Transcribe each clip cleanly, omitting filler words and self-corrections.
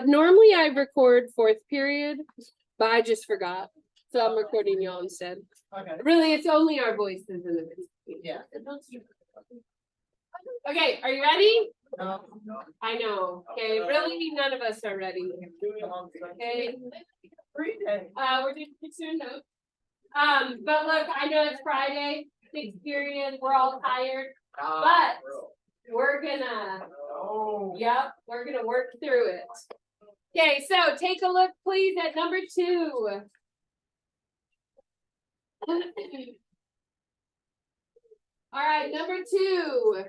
Normally I record fourth period, but I just forgot. So I'm recording y'all instead. Okay. Really, it's only our voices in the video. Yeah. Okay, are you ready? No. I know. Okay, really, none of us are ready. Okay. We're just doing notes. But look, I know it's Friday, sixth period, we're all tired, but we're gonna, yep, we're gonna work through it. Okay, so take a look, please, at number 2. All right, number 2.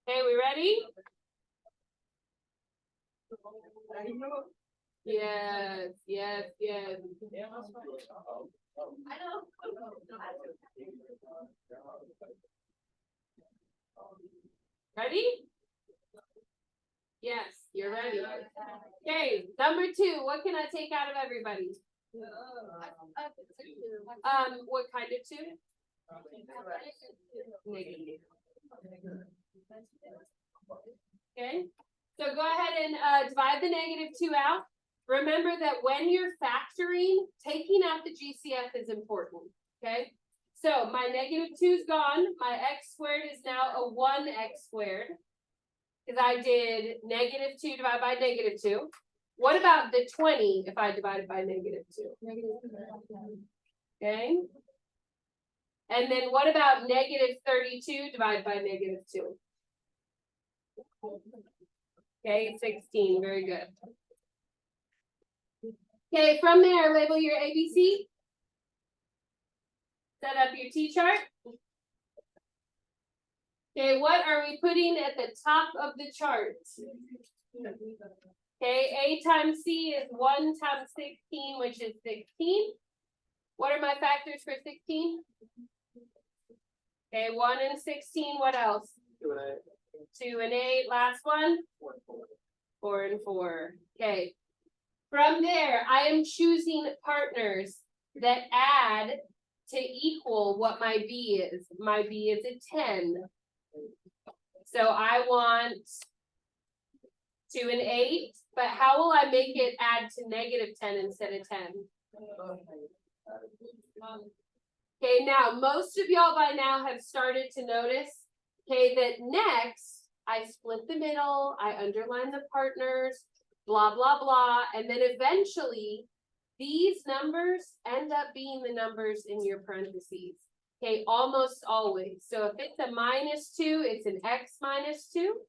Okay, we ready? Yes, yes, yes. I know. Ready? Yes, you're ready. Okay, number 2. What can I take out of everybody? What kind of 2? Negative. Okay, so go ahead and divide the -2 out. Remember that when you're factoring, taking out the GCF is important. Okay, so my -2's gone. My x squared is now a 1x squared. Because I did -2 divided by -2. What about the 20 if I divided by -2? Okay. And then what about -32 divided by -2? Okay, 16. Very good. Okay, from there, label your ABC. Set up your T-chart. Okay, what are we putting at the top of the chart? Okay, A times C is 1 times 16, which is 16. What are my factors for 16? Okay, 1 and 16, what else? 2 and 8, last one? 4 and 4. Okay. From there, I am choosing partners that add to equal what my B is. My B is a 10. So I want 2 and 8, but how will I make it add to -10 instead of 10? Okay, now most of y'all by now have started to notice, okay, that next I split the middle, I underline the partners, blah, blah, blah, and then eventually these numbers end up being the numbers in your parentheses. Okay, almost always. So if it's a -2, it's an x -2.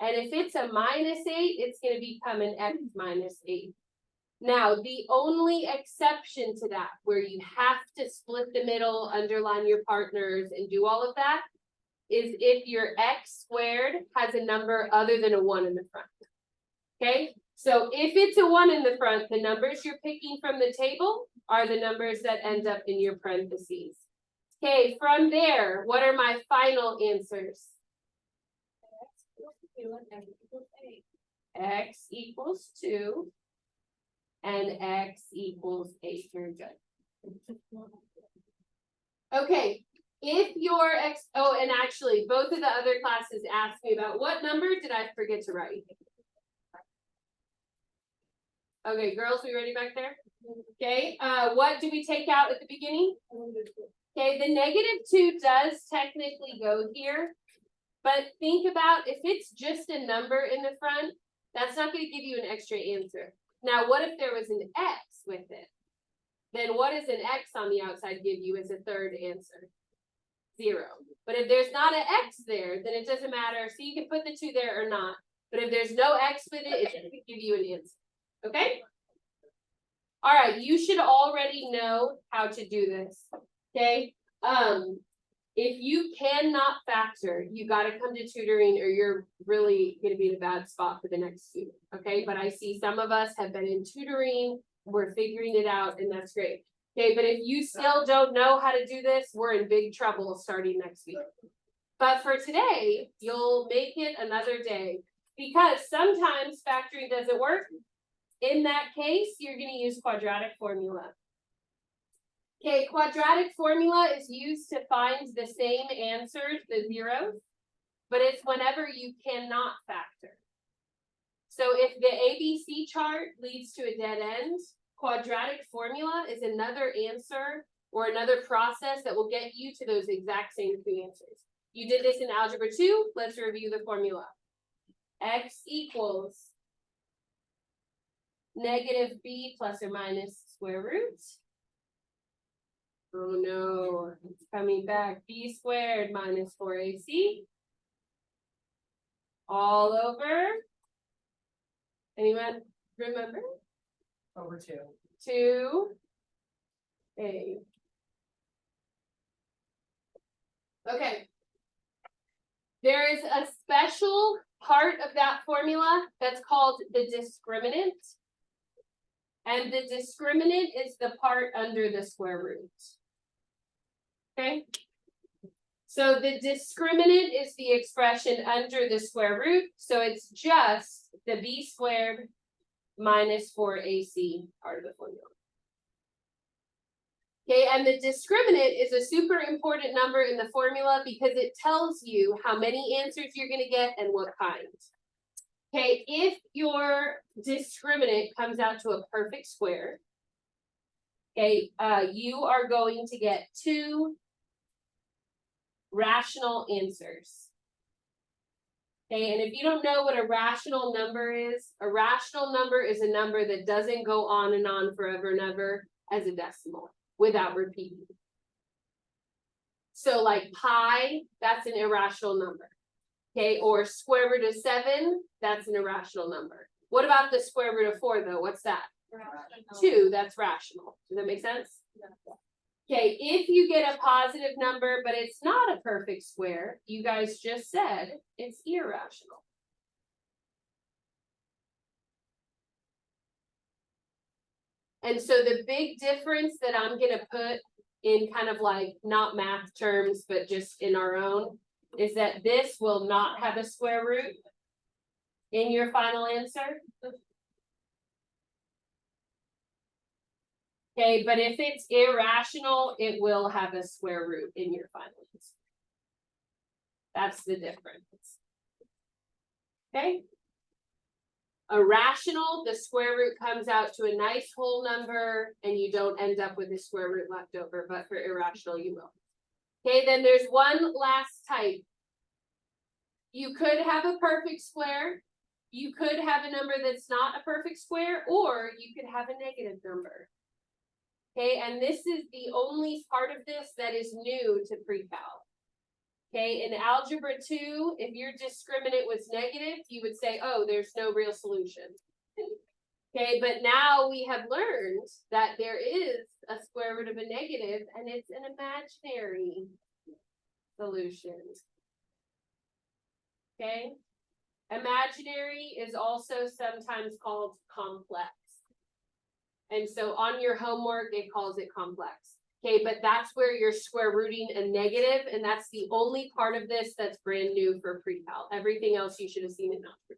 And if it's a -8, it's going to become an x -8. Now, the only exception to that, where you have to split the middle, underline your partners, and do all of that, is if your x squared has a number other than a 1 in the front. Okay, so if it's a 1 in the front, the numbers you're picking from the table are the numbers that end up in your parentheses. Okay, from there, what are my final answers? X equals 2 and x equals 8. Very good. Okay, if your x, oh, and actually both of the other classes asked me about what number did I forget to write? Okay, girls, we ready back there? Okay, what do we take out at the beginning? Okay, the -2 does technically go here, but think about if it's just a number in the front, that's not going to give you an extra answer. Now, what if there was an x with it? Then what does an x on the outside give you as a third answer? 0. But if there's not an x there, then it doesn't matter. So you can put the 2 there or not. But if there's no x with it, it's going to give you an answer. Okay? All right, you should already know how to do this. Okay? If you cannot factor, you got to come to tutoring or you're really going to be in a bad spot for the next student. Okay, but I see some of us have been in tutoring, we're figuring it out, and that's great. Okay, but if you still don't know how to do this, we're in big trouble starting next week. But for today, you'll make it another day because sometimes factoring doesn't work. In that case, you're going to use quadratic formula. Okay, quadratic formula is used to find the same answers, the zeros, but it's whenever you cannot factor. So if the ABC chart leads to a dead end, quadratic formula is another answer or another process that will get you to those exact same two answers. You did this in algebra 2, let's review the formula. X equals negative b plus or minus square root. Oh no, it's coming back. B squared minus 4ac. All over. Anyone remember? Over 2. 2a. Okay. There is a special part of that formula that's called the discriminant. And the discriminant is the part under the square root. Okay? So the discriminant is the expression under the square root. So it's just the b squared minus 4ac part of the formula. Okay, and the discriminant is a super important number in the formula because it tells you how many answers you're going to get and what kind. Okay, if your discriminant comes out to a perfect square, okay, you are going to get 2 rational answers. Okay, and if you don't know what a rational number is a number that doesn't go on and on forever and ever as a decimal without repeating. So like pi, that's an irrational number. Okay, or square root of 7, that's an irrational number. What about the square root of 4 though? What's that? Rational. 2, that's rational. Does that make sense? Yeah. Okay, if you get a positive number, but it's not a perfect square, you guys just said it's irrational. And so the big difference that I'm going to put in kind of like not math terms, but just in our own, is that this will not have a square root in your final answer. Okay, but if it's irrational, it will have a square root in your final answer. That's the difference. Okay. A rational, the square root comes out to a nice whole number and you don't end up with a square root left over, but for irrational, you will. Okay, then there's one last type. You could have a perfect square. You could have a number that's not a perfect square, or you could have a negative number. Okay, and this is the only part of this that is new to pre-cal. Okay, in algebra 2, if your discriminant was negative, you would say, oh, there's no real solution. Okay, but now we have learned that there is a square root of a negative, and it's an imaginary solution. Okay, imaginary is also sometimes called complex. And so on your homework, it calls it complex. Okay, but that's where you're square rooting a negative, and that's the only part of this that's brand new for pre-cal. Everything else you should have seen in algebra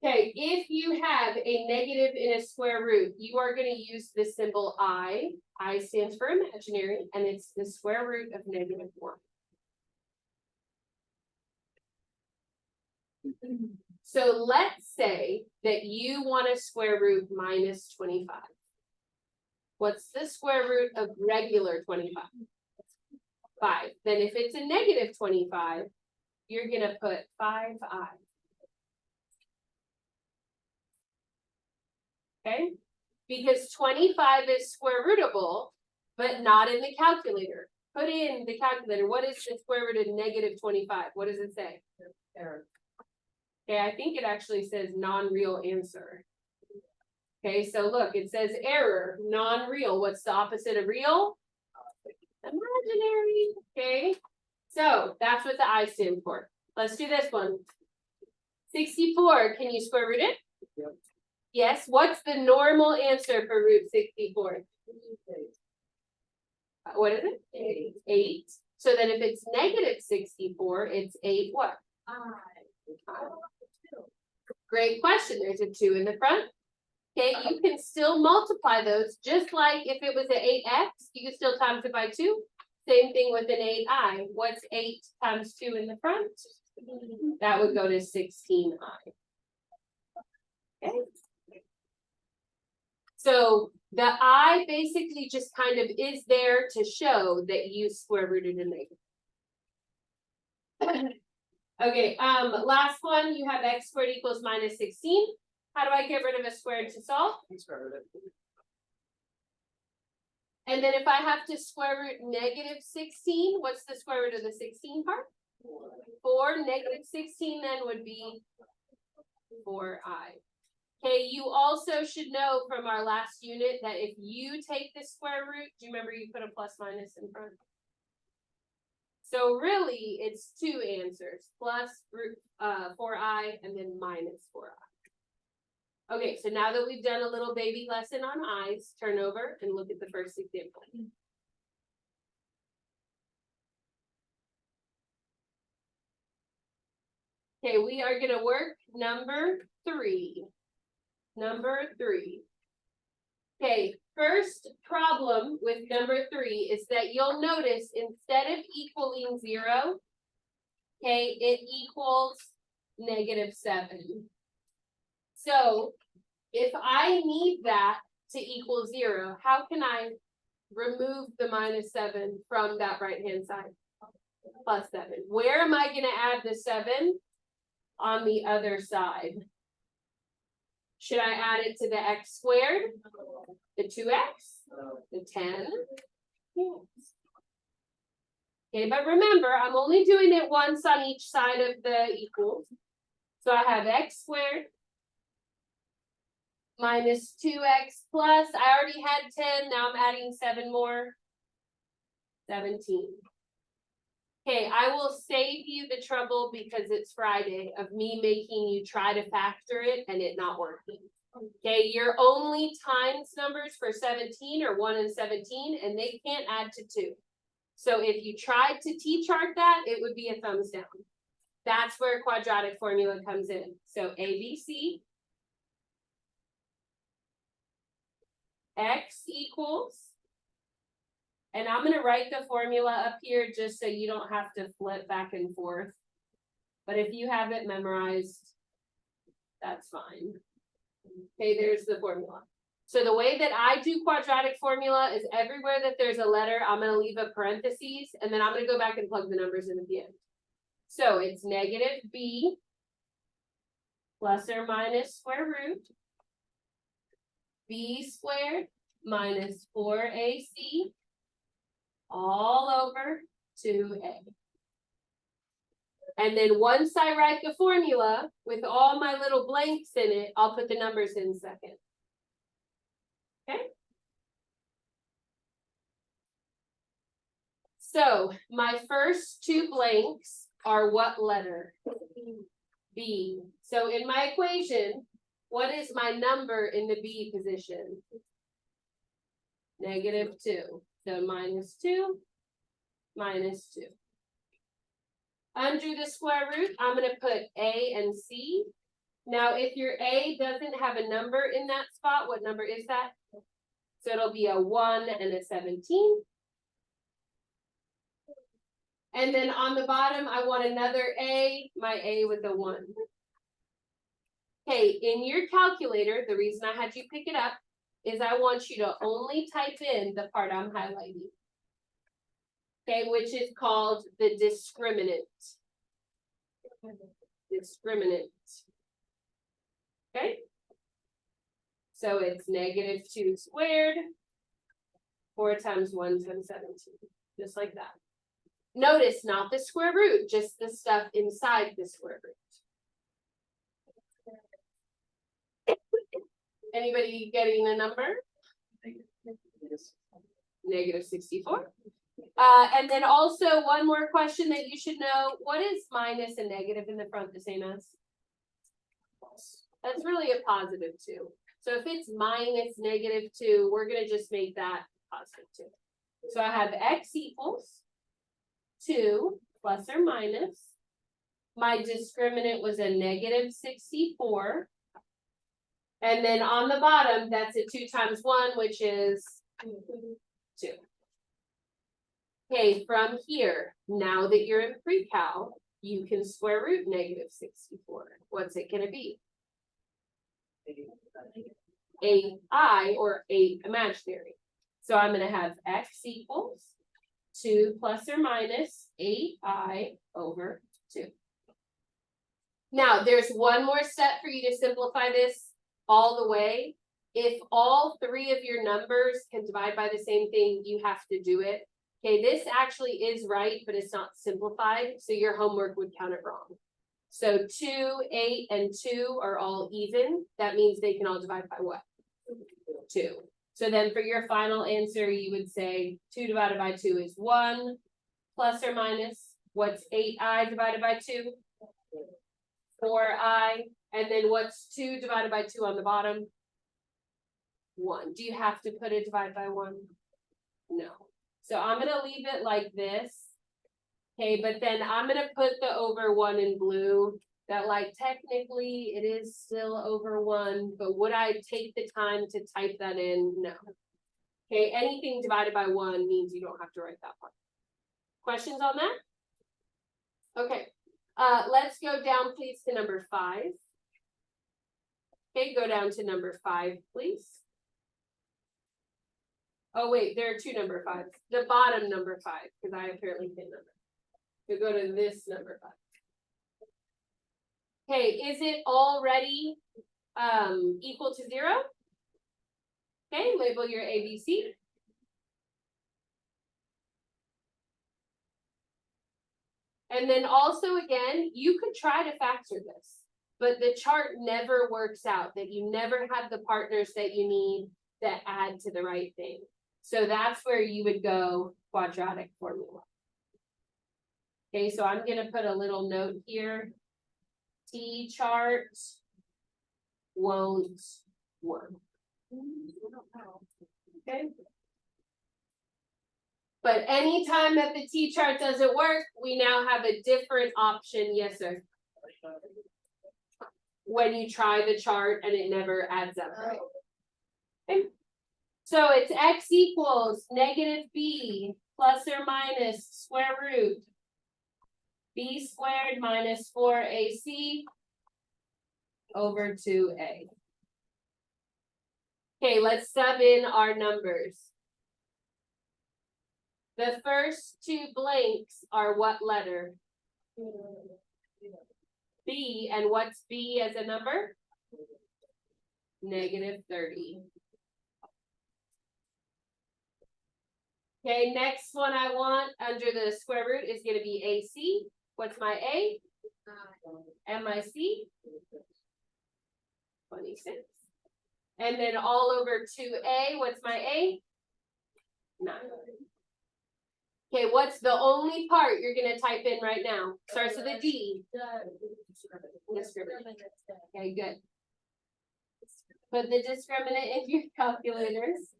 2. Okay, if you have a negative in a square root, you are going to use the symbol I. I stands for imaginary, and it's the square root of negative 1. So let's say that you want a square root minus 25. What's the square root of regular 25? 5. Then if it's a negative 25, you're going to put 5i. Okay? Because 25 is square rootable, but not in the calculator. Put in the calculator. What is the square root of negative 25? What does it say? Error. Okay, I think it actually says non-real answer. Okay, so look, it says error, non-real. What's the opposite of real? Imaginary. Okay, so that's what the I stand for. Let's do this one. 64, can you square root it? Yep. Yes, what's the normal answer for root 64? What is it? 8. So then if it's negative 64, it's 8 what? I. Great question. There's a 2 in the front. Okay, you can still multiply those, just like if it was an 8x, you can still times it by 2. Same thing with an 8i. What's 8 times 2 in the front? That would go to 16i. Okay. So the I basically just kind of is there to show that you square rooted a negative. Okay, last one, you have x squared equals minus 16. How do I get rid of a squared to solve? And then if I have to square root negative 16, what's the square root of the 16 part? 4. Negative 16 then would be 4i. Okay, you also should know from our last unit that if you take the square root, do you remember you put a plus minus in front? So really, it's 2 answers, plus root 4i and then minus 4i. Okay, so now that we've done a little baby lesson on i's, turn over and look at the first example. Okay, we are going to work number 3. Number 3. Okay, first problem with number 3 is that you'll notice instead of equaling 0, okay, it equals negative 7. So if I need that to equal 0, how can I remove the minus 7 from that right-hand side? Plus 7. Where am I going to add the 7? On the other side. Should I add it to the x squared? The 2x? The 10? Yes. Okay, but remember, I'm only doing it once on each side of the equals. So I have x squared minus 2x plus, I already had 10, now I'm adding 7 more, 17. Okay, I will save you the trouble because it's Friday of me making you try to factor it and it not working. Okay, your only times numbers for 17 are 1 and 17, and they can't add to 2. So if you tried to T-chart that, it would be a thumbs down. That's where quadratic formula comes in. So ABC, x equals, and I'm going to write the formula up here just so you don't have to flip back and forth. But if you have it memorized, that's fine. Okay, there's the formula. So the way that I do quadratic formula is everywhere that there's a letter, I'm going to leave a parentheses, and then I'm going to go back and plug the numbers in at the end. So it's negative b plus or minus square root b squared minus 4ac all over 2a. And then once I write the formula with all my little blanks in it, I'll put the numbers in second. Okay? So my first 2 blanks are what letter? B. So in my equation, what is my number in the B position? Negative 2. So minus 2, minus 2. Under the square root, I'm going to put A and C. Now, if your A doesn't have a number in that spot, what number is that? So it'll be a 1 and a 17. And then on the bottom, I want another A. My A with a 1. Okay, in your calculator, the reason I had you pick it up is I want you to only type in the part I'm highlighting. Okay, which is called the discriminant. Discriminant. Okay? So it's negative 2 squared, 4 times 1 times 17. Just like that. Notice not the square root, just the stuff inside the square root. Anybody getting a number? Negative 64. And then also one more question that you should know. What is minus and negative in the front the same as? That's really a positive 2. So if it's minus negative 2, we're going to just make that positive 2. So I have x equals 2 plus or minus. My discriminant was a negative 64. And then on the bottom, that's a 2 times 1, which is 2. Okay, from here, now that you're in pre-cal, you can square root negative 64. What's it gonna be? 8i, or 8 imaginary. So I'm gonna have x equals 2 plus or minus 8i over 2. Now, there's one more step for you to simplify this all the way. If all 3 of your numbers can divide by the same thing, you have to do it. Okay, this actually is right, but it's not simplified, so your homework would count it wrong. So 2, 8, and 2 are all even. That means they can all divide by what? 2. So then for your final answer, you would say 2 divided by 2 is 1, plus or minus, what's 8i divided by 2? 4i, and then what's 2 divided by 2 on the bottom? 1. Do you have to put a divide by 1? No. So I'm gonna leave it like this. Okay, but then I'm gonna put the over 1 in blue. That, like, technically it is still over 1, but would I take the time to type that in? No. Okay, anything divided by 1 means you don't have to write that part. Questions on that? Okay, let's go down please to number 5. Okay, go down to number 5, please. Oh wait, there are 2 number 5s. The bottom number 5, because I apparently can't number. So go to this number 5. Okay, is it already equal to 0? Okay, label your ABC. And then also again, you could try to factor this, but the chart never works out, that you never have the partners that you need that add to the right thing. So that's where you would go quadratic formula. Okay, so I'm gonna put a little note here. T chart won't work. Okay. But anytime that the T chart doesn't work, we now have a different option. Yes, sir. When you try the chart and it never adds up, right? Okay. So it's x equals negative b plus or minus square root b squared minus 4ac over 2a. Okay, let's sub in our numbers. The first 2 blanks are what letter? B, and what's B as a number? Negative 30. Okay, next one I want under the square root is going to be AC. What's my A? And my C? 26. And then all over 2A, what's my A? 9. Okay, what's the only part you're going to type in right now? Starts with a D. Discriminant. Okay, good. Put the discriminant in your calculators.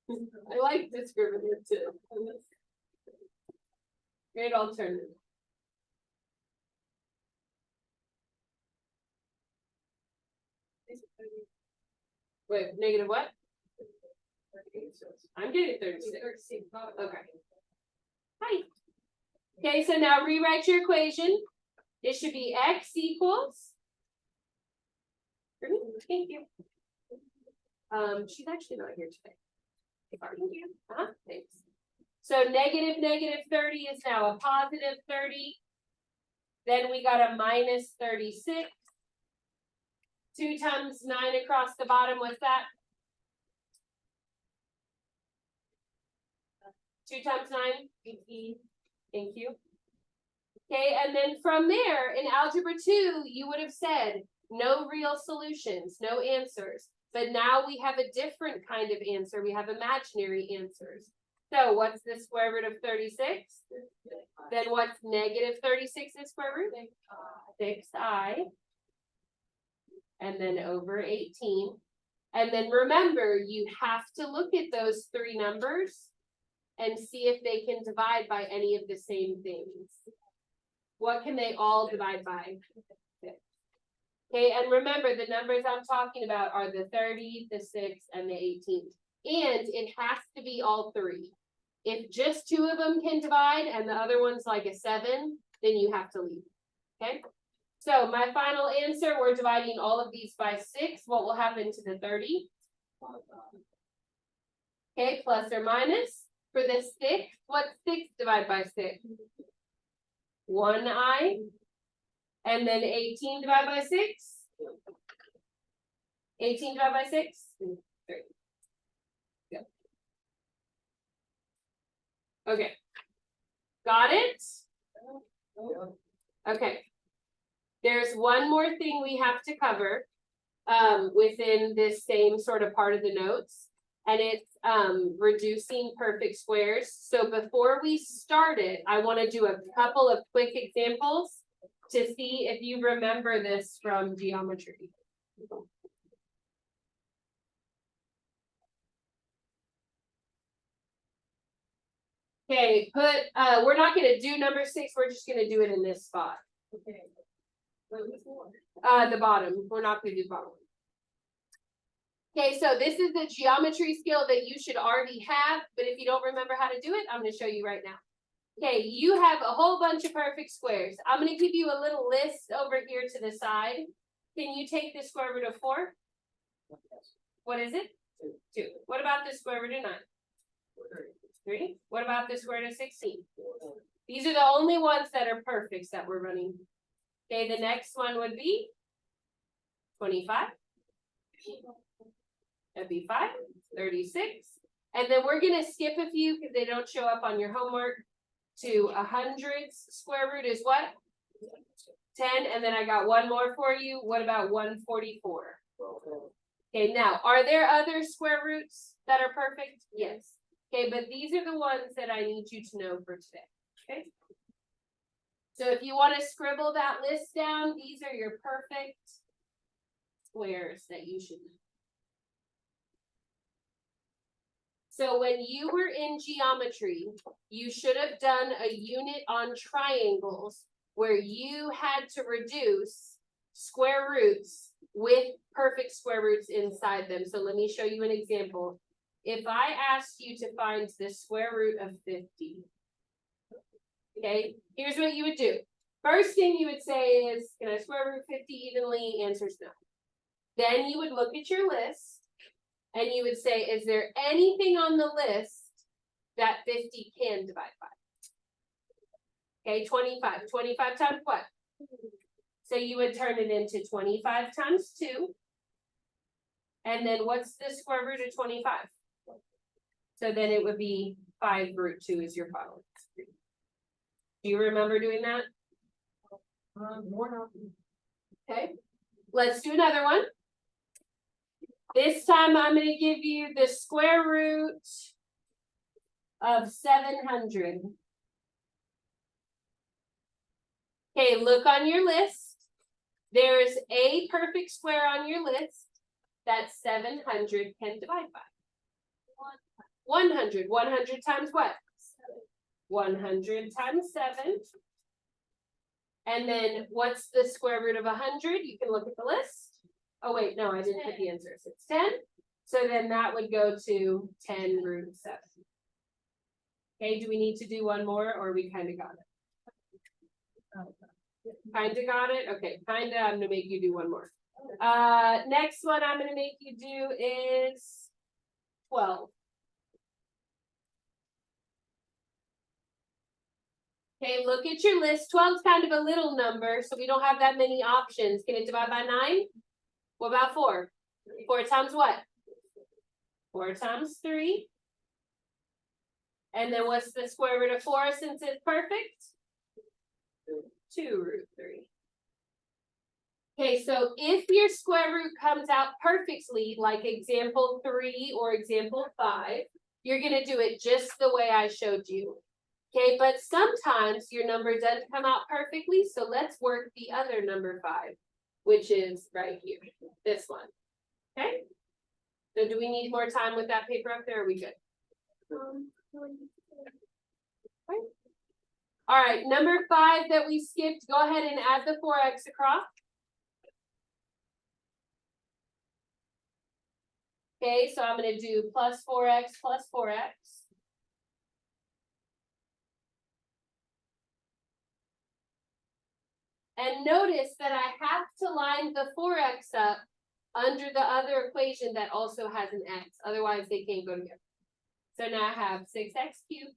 I like discriminant too. Great alternative. Wait, negative what? I'm getting 36. Okay. Hi. Okay, so now rewrite your equation. It should be x equals. Thank you. She's actually not here today. Thank you. Thanks. So negative 30 is now a positive 30. Then we got a minus 36. 2 times 9 across the bottom, what's that? 2 times 9? 18. Thank you. Okay, and then from there, in algebra 2, you would have said no real solutions, no answers. But now we have a different kind of answer. We have imaginary answers. So what's the square root of 36? Then what's negative 36's square root? 6i. And then over 18. And then remember, you have to look at those 3 numbers and see if they can divide by any of the same things. What can they all divide by? 6. Okay, and remember the numbers I'm talking about are the 30, the 6, and the 18. And it has to be all three. If just two of them can divide and the other one's like a 7, then you have to leave. Okay, so my final answer, we're dividing all of these by 6. What will happen to the 30? Okay, plus or minus. For the 6, what's 6 divided by 6? 1i. And then 18 divided by 6? 18 divided by 6? 3. Go. Okay. Got it? Okay. There's one more thing we have to cover within this same sort of part of the notes, and it's reducing perfect squares. So before we start it, I want to do a couple of quick examples to see if you remember this from geometry. Okay, we're not going to do number 6, we're just going to do it in this spot. Okay. The bottom, we're not going to do the bottom. Okay, so this is the geometry skill that you should already have, but if you don't remember how to do it, I'm going to show you right now. Okay, you have a whole bunch of perfect squares. I'm going to give you a little list over here to the side. Can you take the square root of 4? What is it? 2. What about the square root of 9? 3. What about the square root of 16? These are the only ones that are perfects that we're running. Okay, the next one would be 25. That'd be 5, 36. And then we're going to skip a few because they don't show up on your homework. To 100's square root is what? 10. And then I got one more for you. What about 144? Okay, now, are there other square roots that are perfect? Yes. Okay, but these are the ones that I need you to know for today. Okay. So if you want to scribble that list down, these are your perfect squares that you should know. So when you were in geometry, you should have done a unit on triangles where you had to reduce square roots with perfect square roots inside them. So let me show you an example. If I asked you to find the square root of 50, okay, here's what you would do. First thing you would say is, can I square root 50 evenly? Answer's no. Then you would look at your list. And you would say, is there anything on the list that 50 can divide by? Okay, 25. 25 times what? So you would turn it into 25 times 2. And then what's the square root of 25? So then it would be 5 root 2 is your final. Do you remember doing that? Okay, let's do another one. This time I'm going to give you the square root of 700. Okay, look on your list. There's a perfect square on your list that 700 can divide by. 100. 100 times what? 100 times 7. And then what's the square root of 100? You can look at the list. Oh, wait, no, I didn't put the answers. It's 10. So then that would go to 10 root 7. Okay, do we need to do one more or we kind of got it? Kind of got it? Okay, kind of, I'm going to make you do one more. Next one I'm going to make you do is 12. Okay, look at your list. 12 is kind of a little number, so we don't have that many options. Can it divide by 9? What about 4? 4 times what? 4 times 3. And then what's the square root of 4 since it's perfect? 2 root 3. Okay, so if your square root comes out perfectly, like example 3 or example 5, you're going to do it just the way I showed you. Okay, but sometimes your number doesn't come out perfectly, so let's work the other number 5, which is right here, this one. Okay, so do we need more time with that paper up there? Or are we good? Okay. All right, number 5 that we skipped, go ahead and add the 4x across. Okay, so I'm gonna do plus 4x plus 4x. And notice that I have to line the 4x up under the other equation that also has an x, otherwise they can't go together. So now I have 6x cubed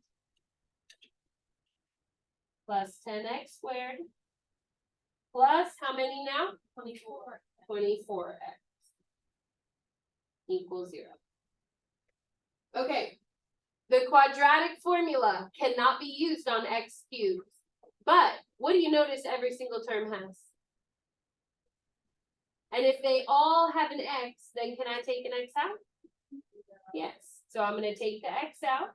plus 10x squared plus how many now? 24. 24x equals 0. Okay, the quadratic formula cannot be used on x cubed, but what do you notice every single term has? And if they all have an x, then can I take an x out? Yes. So I'm going to take the x out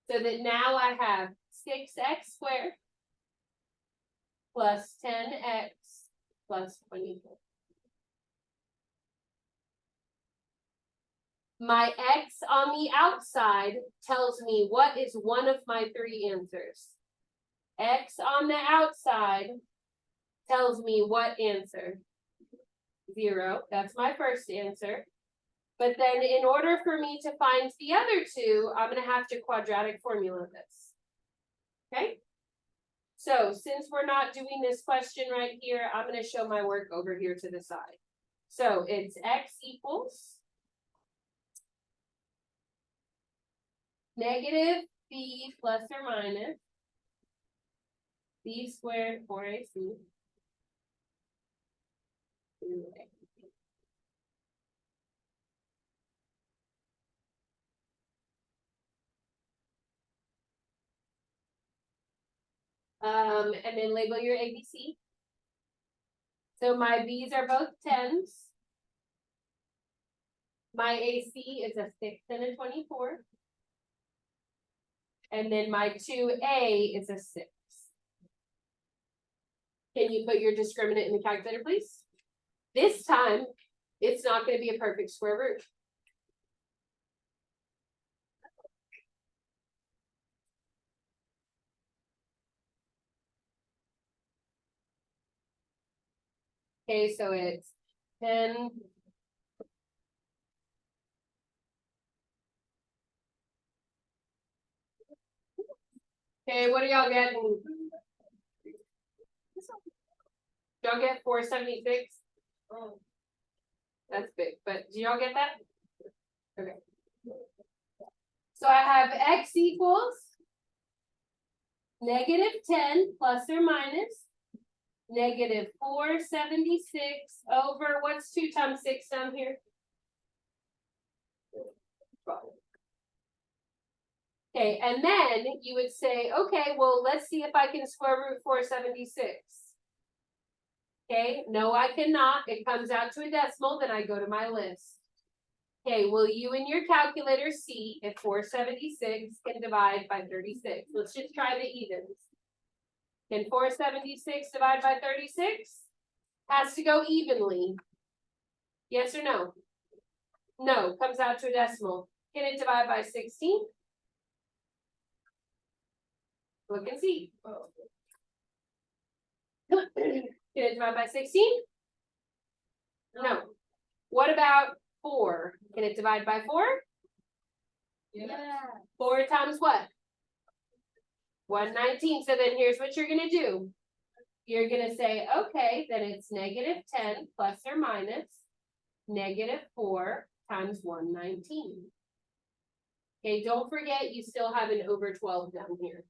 so that now I have 6x squared plus 10x plus 24. My x on the outside tells me what is one of my three answers. X on the outside tells me what answer? 0. That's my first answer. But then in order for me to find the other two, I'm going to have to quadratic formula this. Okay? So since we're not doing this question right here, I'm going to show my work over here to the side. So it's x equals negative b plus or minus b squared 4ac. And then label your ABC. So my B's are both 10s. My AC is a 6 and a 24. And then my 2A is a 6. Can you put your discriminant in the calculator, please? This time, it's not going to be a perfect square root. Okay, so it's 10. Okay, what are y'all getting? Y'all get 476? Oh, that's big, but do y'all get that? Okay. So I have x equals negative 10 plus or minus negative 476 over, what's 2 times 6 down here? 12. Okay, and then you would say, okay, well, let's see if I can square root 476. Okay, no, I cannot. It comes out to a decimal, then I go to my list. Okay, will you in your calculator see if 476 can divide by 36? Let's just try the evens. Can 476 divide by 36? Has to go evenly. Yes or no? No, comes out to a decimal. Can it divide by 16? Look and see. Can it divide by 16? No. What about 4? Can it divide by 4? Yeah. 4 times what? 119. So then here's what you're going to do. You're going to say, okay, then it's negative 10 plus or minus negative 4 times 119. Okay, don't forget you still have an over 12 down here.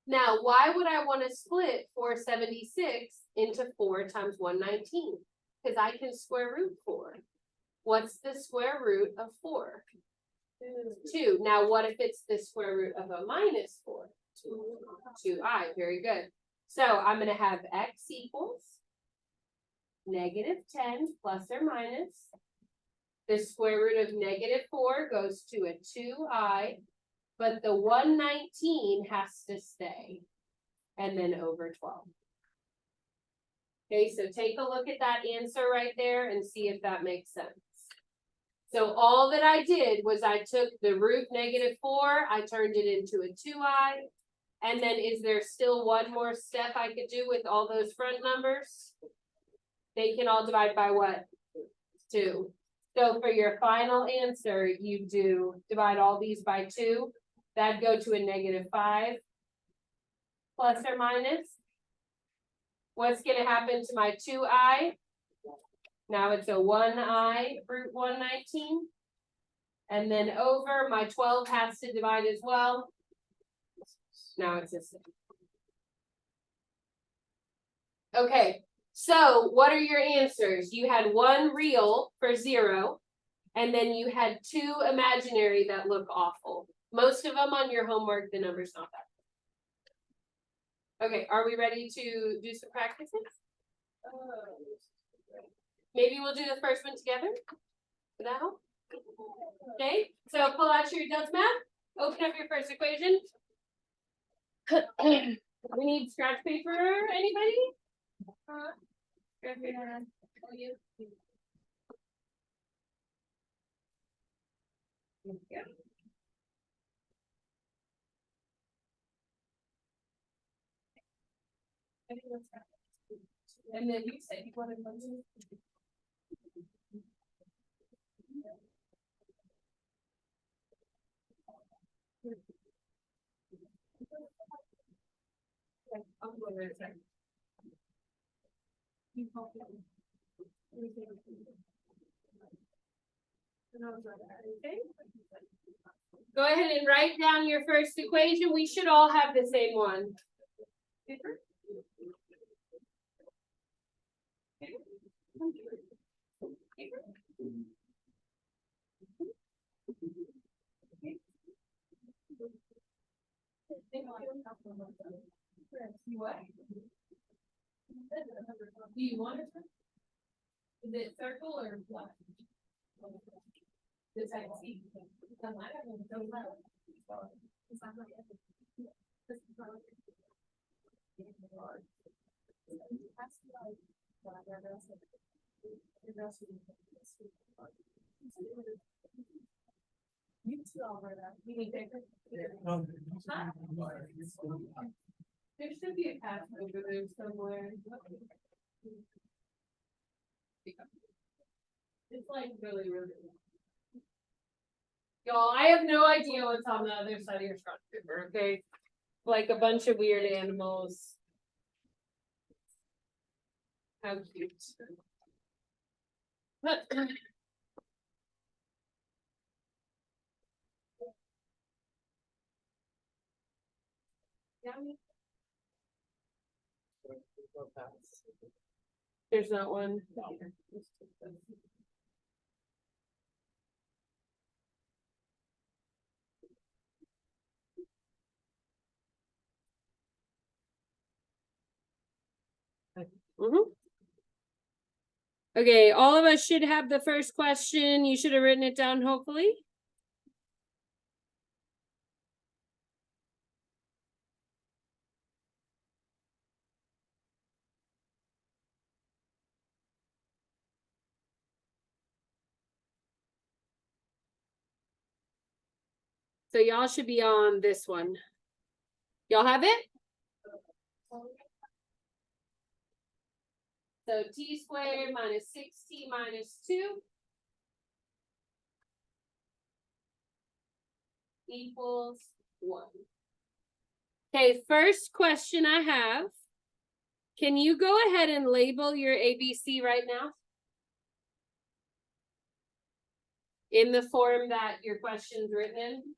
Now, why would I want to split 476 into 4 times 119? Because I can square root 4. What's the square root of 4? 2. Now, what if it's the square root of a minus 4? 2i. Very good. So I'm going to have x equals negative 10 plus or minus. The square root of negative 4 goes to a 2i, but the 119 has to stay, and then over 12. Okay, so take a look at that answer right there and see if that makes sense. So all that I did was I took the root negative 4, I turned it into a 2i, and then is there still one more step I could do with all those front numbers? They can all divide by what? 2. So for your final answer, you do divide all these by 2. That'd go to a -5 plus or minus. What's gonna happen to my 2i? Now it's a 1i root 119. And then over, my 12 has to divide as well. Now it's a 6. Okay, so what are your answers? You had 1 real for 0, and then you had 2 imaginary that look awful. Most of them on your homework, the number's not that. Okay, are we ready to do some practices? Maybe we'll do the first one together. Would that help? Okay, so pull out your Dutch map. Open up your first equation. We need scratch paper. Anybody? Scratch paper. Oh, you. Yeah. And then you said you wanted one. I'll go over it a second. Okay. Go ahead and write down your first equation. We should all have the same one. What? Do you want it? Is it circle or flat? This I see. You two over that. You need paper? There should be a path over there somewhere. It's like really, really. Y'all, I have no idea what's on the other side of your front paper, okay? Like a bunch of weird animals. How cute. There's not one. Okay, all of us should have the first question. You should have written it down, hopefully. So y'all should be on this one. Y'all have it? So t squared minus 6t minus 2 equals 1. Okay, first question I have. Can you go ahead and label your ABC right now? In the form that your question's written in?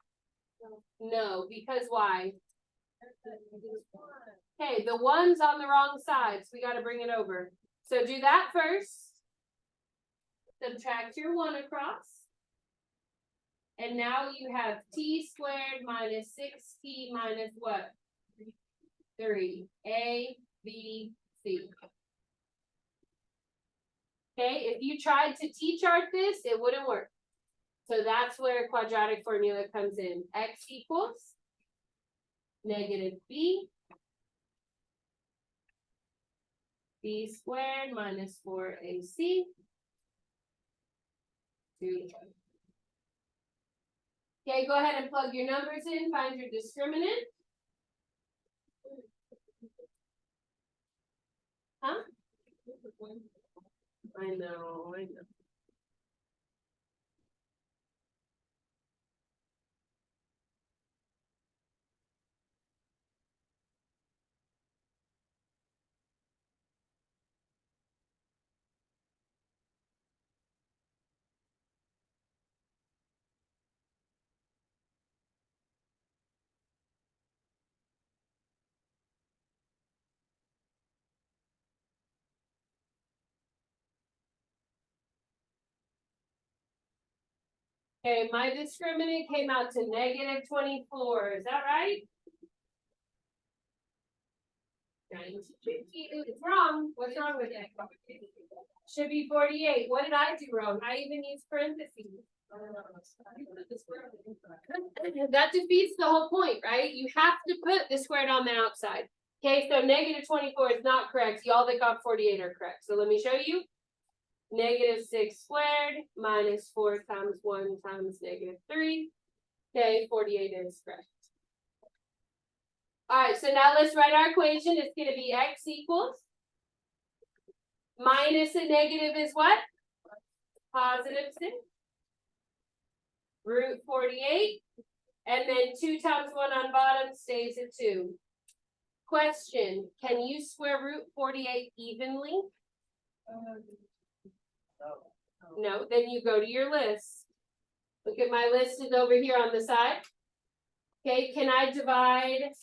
No, because why? Okay, the one's on the wrong side, so we got to bring it over. So do that first. Subtract your 1 across. And now you have t squared minus 6t minus what? 3. A, B, C. Okay, if you tried to t-chart this, it wouldn't work. So that's where quadratic formula comes in. X equals negative b squared minus 4ac. Okay, go ahead and plug your numbers in, find your discriminant. Huh? I know. Okay, my discriminant came out to negative 24. Is that right? It's wrong. What's wrong with it? Should be 48. What did I do wrong? I even used parentheses. That defeats the whole point, right? You have to put the squared on the outside. Okay, so negative 24 is not correct. Y'all that got 48 are correct. So let me show you. Negative 6 squared minus 4 times 1 times negative 3. Okay, 48 is correct. All right, so now let's write our equation. It's going to be x equals minus a negative is what? Positive 6. Root 48. And then 2 times 1 on bottom stays at 2. Question, can you square root 48 evenly? No, then you go to your list. Look at my list is over here on the side. Okay, can I divide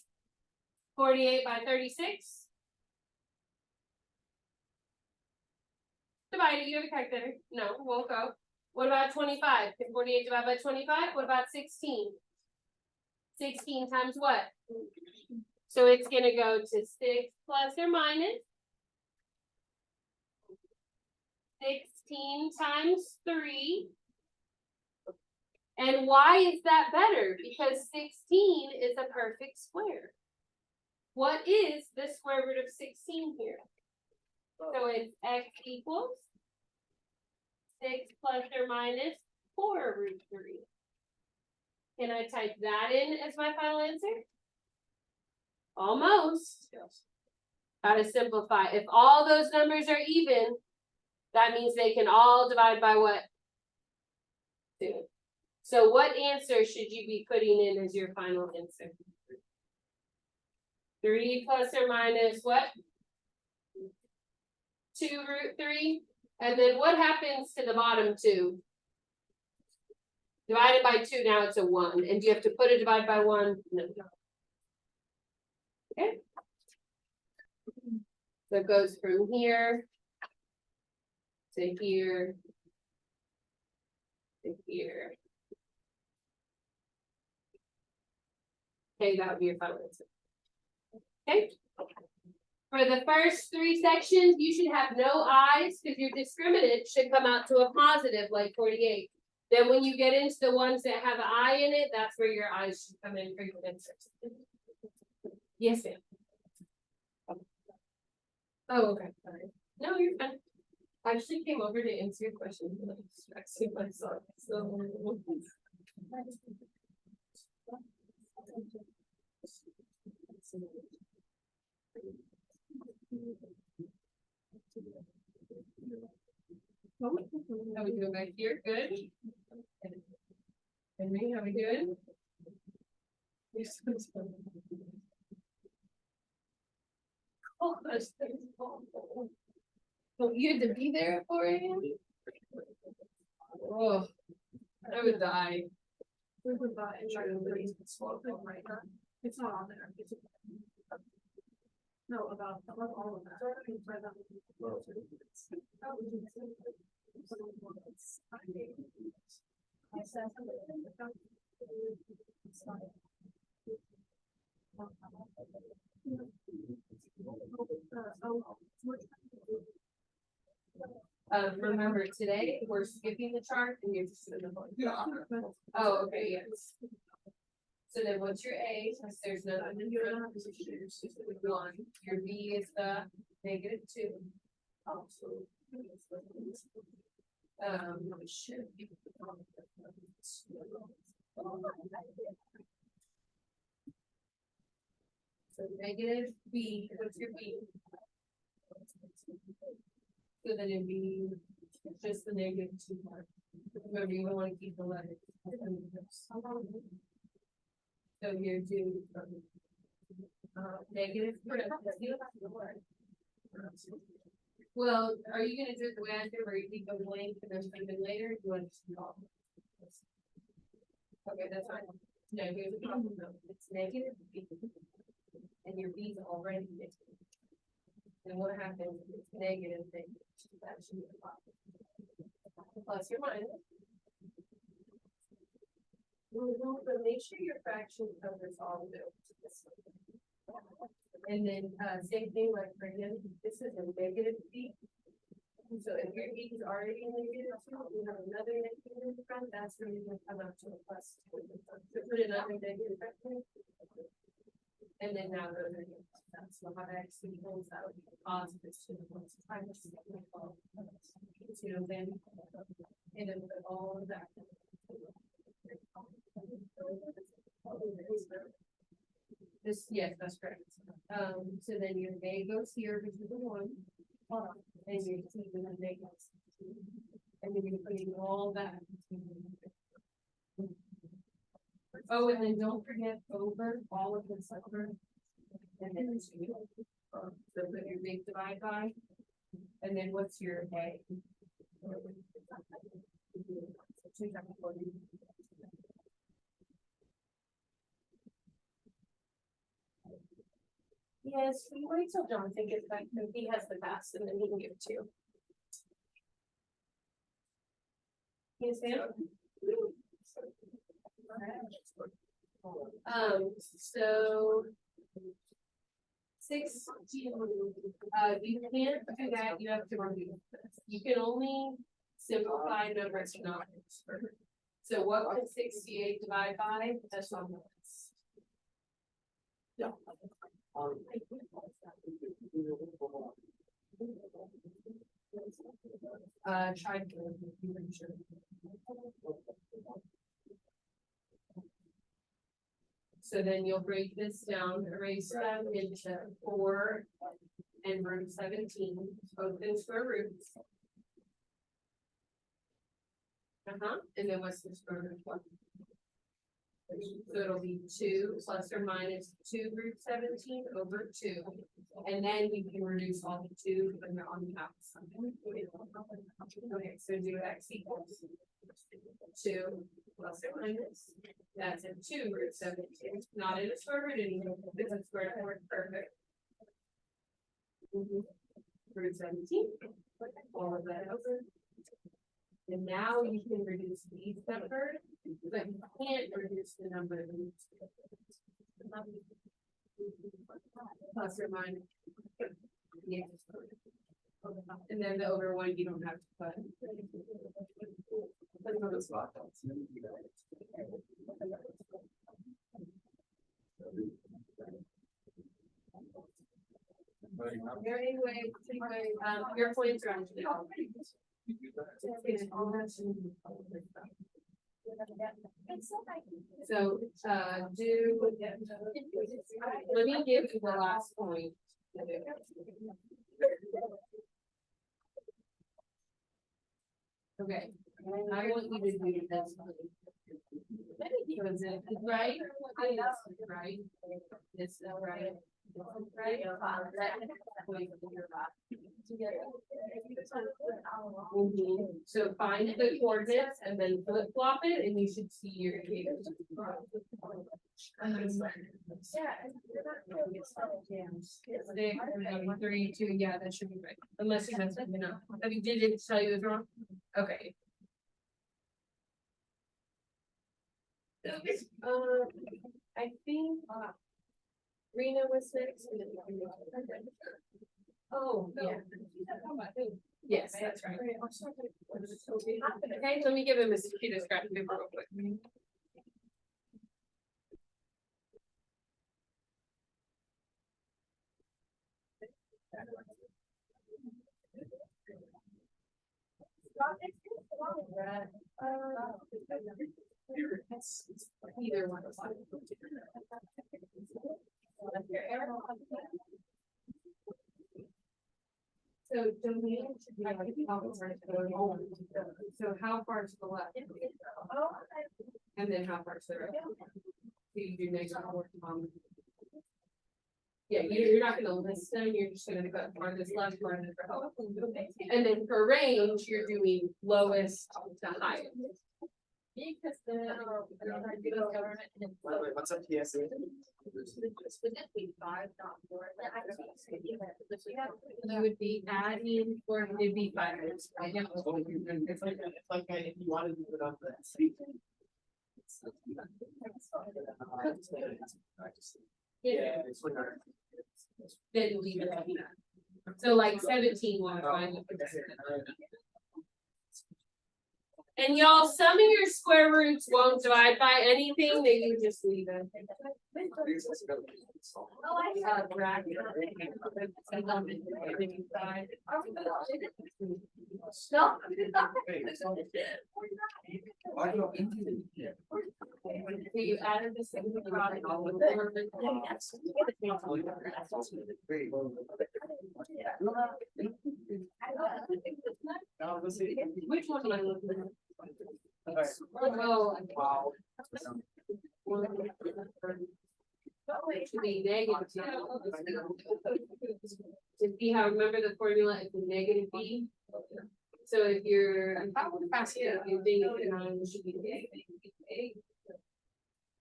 48 by 36? Divide it, you have a calculator. No, won't go. What about 25? Can 48 divide by 25? What about 16? 16 times what? So it's going to go to 6 plus or minus 16 times 3. And why is that better? Because 16 is a perfect square. What is the square root of 16 here? So it's x equals 6 plus or minus 4 root 3. Can I type that in as my final answer? Almost. Gotta simplify. If all those numbers are even, that means they can all divide by what? 2. So what answer should you be putting in as your final answer? 3 plus or minus what? 2 root 3. And then what happens to the bottom 2? Divided by 2, now it's a 1. And do you have to put a divide by 1? No. Okay. So it goes from here to here to here. Okay, that would be your final answer. Okay. For the first 3 sections, you should have no i's because your discriminant should come out to a positive like 48. Then when you get into the ones that have an I in it, that's where your i's should come in for your answers. Yes, ma'am. Oh, okay. Sorry. No, you're fine. I actually came over to answer your question, but I distracted myself. So how we doing back here? Good. Henry, how we doing? Oh, that's awful. So you had to be there at 4 a.m.? Oh, I would die. We would die and try to raise the slope right now. It's not on there. No, about all of that. Remember today we're skipping the chart and you're just gonna go. Oh, okay, yes. So then what's your A? Since there's no one. Your B is the -2. Should be. So negative B, what's your B? So then it'd be just the -2 part. Remember, you don't want to keep the letter. So you're due negative. Well, are you gonna do it the way I did, where you keep the blank and then something later? You want to do all? Okay, that's fine. No, here's the problem though. It's negative B. And your B is already negative. And what happens if it's negative, then that should be a positive. Plus or minus. But make sure your fraction covers all of it. And then, same thing like for him, this is a negative b. So if your b is already negative 2, you have another negative in the front, that's where you're gonna come up to a plus 2. So put another negative fraction. And then now those are your that's so how that actually equals out positive 2 times 2, then and then put all of that. This, yes, that's correct. So then your A goes here, which is the 1. And your C and then A goes. And then you're putting all that. Oh, and then don't forget over all of this over. And then 2. So put your big divide by. And then what's your A? Yes, we wait till Jonathan gets back, and he has the pass, and then he can give it to you. Yes, ma'am. So 6, you can't do that, you have to remove this. You can only simplify numbers, not. So what would 68 divide by? That's on the list. Yeah. Try to. So then you'll break this down, erase them into 4 and root 17, both in square roots. And then what's the square root of 1? So it'll be 2 plus or minus 2 root 17 over 2. And then you can reduce all the 2 when they're on the outside. Okay, so do x equals 2 plus or minus. That's a 2 root 17. Not in a square root anymore. It's a square root. Perfect. Root 17. All of that over. And now you can reduce these numbers, but you can't reduce the number of these. Plus or minus. Yeah. And then the over 1 you don't have to put. Let's go to spot. Anyway, your points are on. So, let me give you the last point. Okay, I want you to do this. Because it is right, I know, right, this is right. Right. So find the coordinates and then flip flop it, and you should see your equation. 3, 2, yeah, that should be right. Unless you have something else. Have you did it tell you it was wrong? Okay. I think Rena was next. Oh, yeah. Yes, that's right. Okay, let me give him a computer scrap paper real quick. Either one. So domain should be like how far to the so how far to the left? And then how far to the right? So you do next one. Yeah, you're not gonna list them, you're just gonna go farthest left, farthest right. And then for range, you're doing lowest to highest. Because what's up, TSA? You would be adding, or it'd be 5 minutes. Right? It's like if you wanted to put on the. Yeah. Then leave it like that. So like 17 will find. And y'all, some of your square roots won't divide by anything, that you just leave it. You added the same product. Which one am I looking at? Oh, wow. To be negative. To see how, remember the formula is a negative b. So if you're, if you think it's 9, it should be negative 8.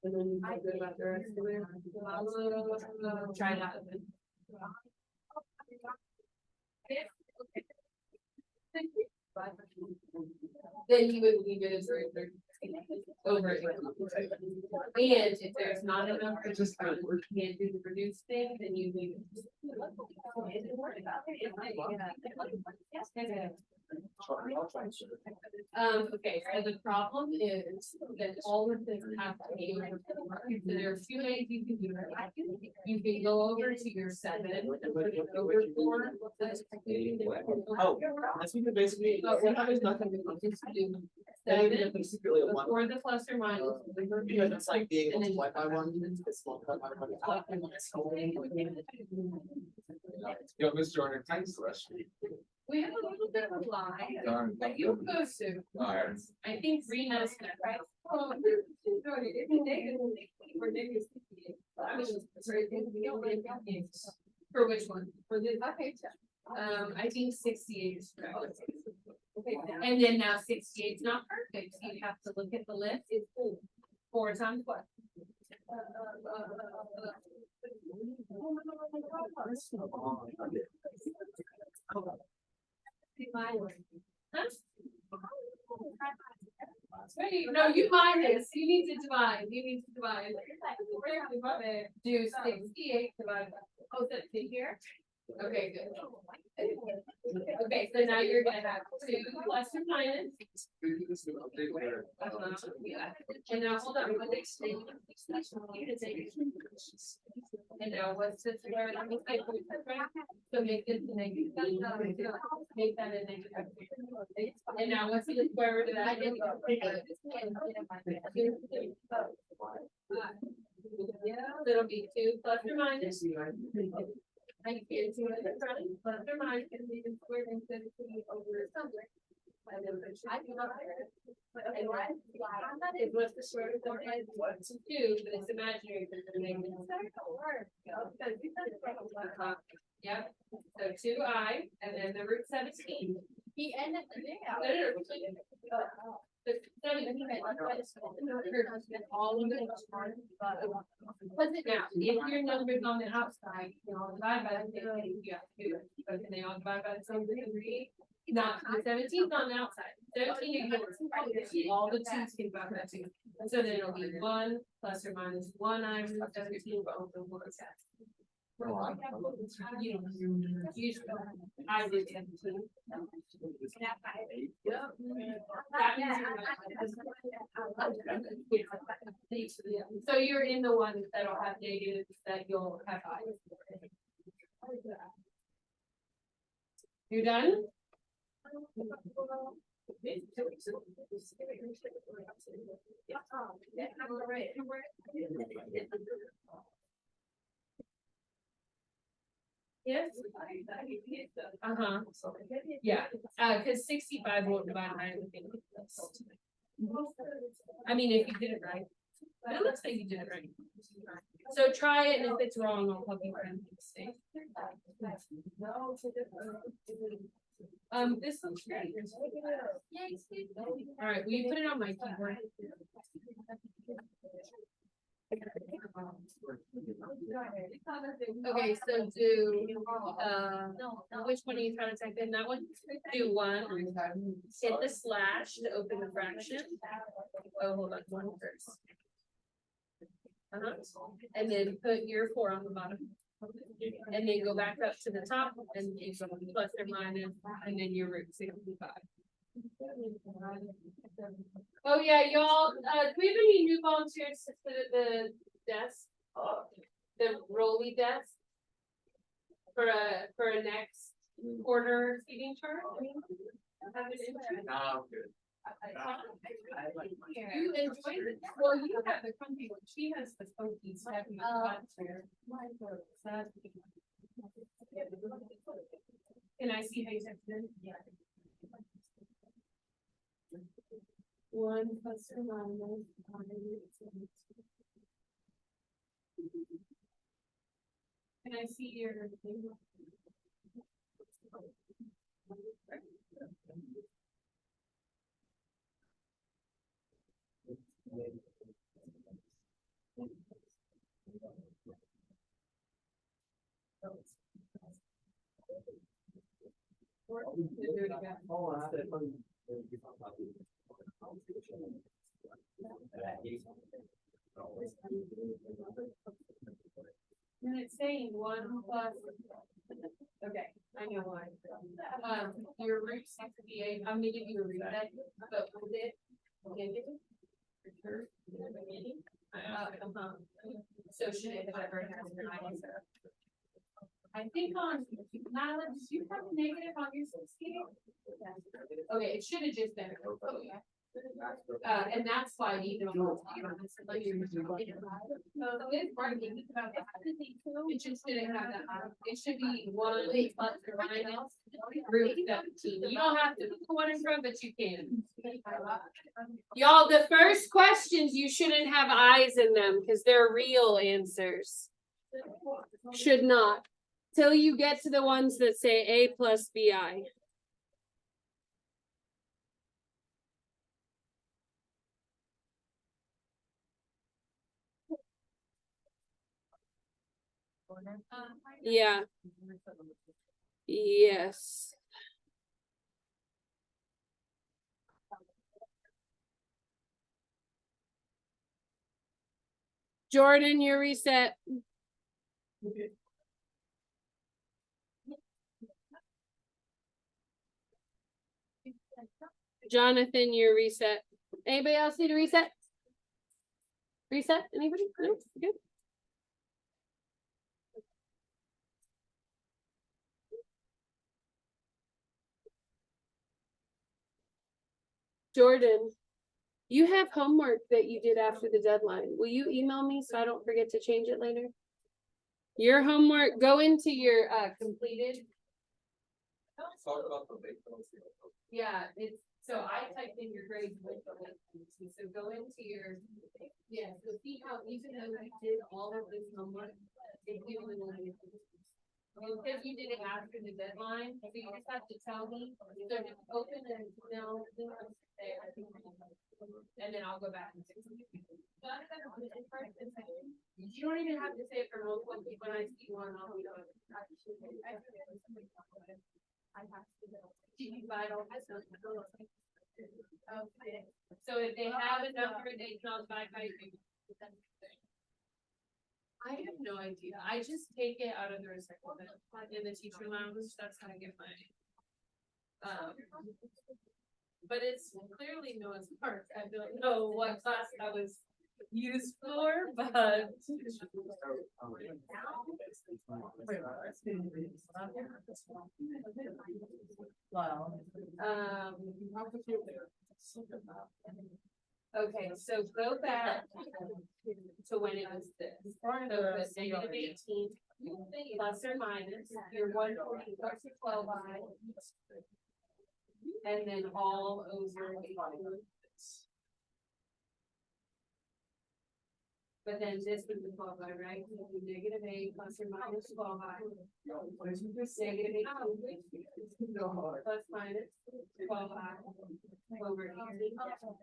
And then you feel good about the rest of it. Try that. Then you would leave it as over it. And if there's not enough, you can't do the reduce thing, then you leave it. Okay, so the problem is that all of this have to be over. So there are 2 ways you can do it. You can go over to your 7 and put it over 4. Oh, that's what basically. But what I was not going to do 7 before the plus or minus. Because it's like being multiplied by 1, it's multiplied by 1. Yo, Mr. Jordan, thanks the rest of you. We have a little bit of a lie, Darn. but you'll go soon. Alright. I think Ree knows that, right? Oh, for which one? For the, okay, I think 68 is correct. And then now 68 is not perfect, so you have to look at the list. It's 4 times what? Huh? No, you minus. You need to divide. You need to divide. Do 68 divided by. Oh, that's in here. Okay, good. Okay, so now you're gonna have 2 plus or minus. Yeah. And now hold on. And now what's this? So make this a negative. Make that a negative. And now what's the square root of that? So it'll be 2 plus or minus. I get to it, plus or minus, and we can square instead of putting it over somewhere. And then I can up there. And is what's the square root of it? What to do, but it's imaginary, but the negative. Yep, so 2i, and then the root 17. He ended the day out. All of it. Plus it now, if your number's on the outside, you know, divide by the same, you have to do it, because they all divide by the same degree. Not the 17's on the outside. 17 ignores all the 2's can divide by 2. So then it'll be 1 plus or minus 1i root 17 over 1. Usually, I did 17. So you're in the ones that'll have negatives that you'll have. You're done? Yes. Yeah, because 65 won't divide by anything. I mean, if you did it right, but it looks like you did it right. So try it, and if it's wrong, I'll help you find the mistake. This looks great. All right, will you put it on my keyboard? Okay, so do which one are you trying to type in? That one? Do 1. Hit the slash to open the fraction. Oh, hold on, 1 first. And then put your 4 on the bottom. And then go back up to the top and use a plus or minus, and then your root 65. Oh yeah, y'all, do we have any new volunteers to sit at the desk? The rolly desk? For a next quarter seating chart? Have an intro? Nah, I'm good. You enjoy it? Well, you have the comfy one. She has the funky stuff. Can I see how you text in? Yeah. 1 plus or minus. Can I see your? And it's saying 1 plus. Okay, I know why. Your root 68, I'm gonna give you a reset, but with it, negative. Return to the beginning. So should it have ever had an minus? I think on, Nyla, did you have a negative on your 68? Okay, it should have just been. And that's why even. It just didn't have that. It should be 1 plus or minus root 17. You don't have to put the 1 in front, but you can. Y'all, the first questions, you shouldn't have eyes in them because they're real answers. Should not. Till you get to the ones that say A plus BI. Yeah. Yes. Jordan, your reset. Jonathan, your reset. Anybody else need a reset? Reset? Anybody? No? Good. Jordan, you have homework that you did after the deadline. Will you email me so I don't forget to change it later? Your homework, go into your completed. Talk about the big ones. Yeah, it's, so I typed in your grades with the vacancy, so go into your, yeah, so see how even though we did all of this homework, it gives you only. Because you did it after the deadline, so you just have to tell me, so just open and no, and then I'll go back and fix it. You don't even have to say it for multiple people, when I see one, I'll be like. I have to know. Vital. Okay. So if they have enough for they can divide by 2. I have no idea. I just take it out of the recycling in the teacher lounge. That's how I get my. But it's clearly Noah's Park. I don't know what class I was used for, but. Okay, so go back to when it was this. So the negative 18 plus or minus your 140 plus your 12 I. And then all over. But then this would be 12 I, right? Negative 8 plus or minus 12 I. Negative 8 plus minus 12 I over 18.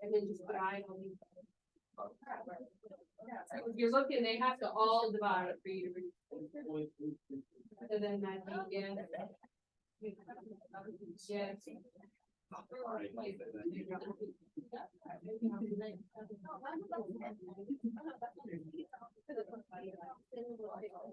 And then just divide. If you're looking, they have to all divide it for you to read. And then I think, yeah. Yes.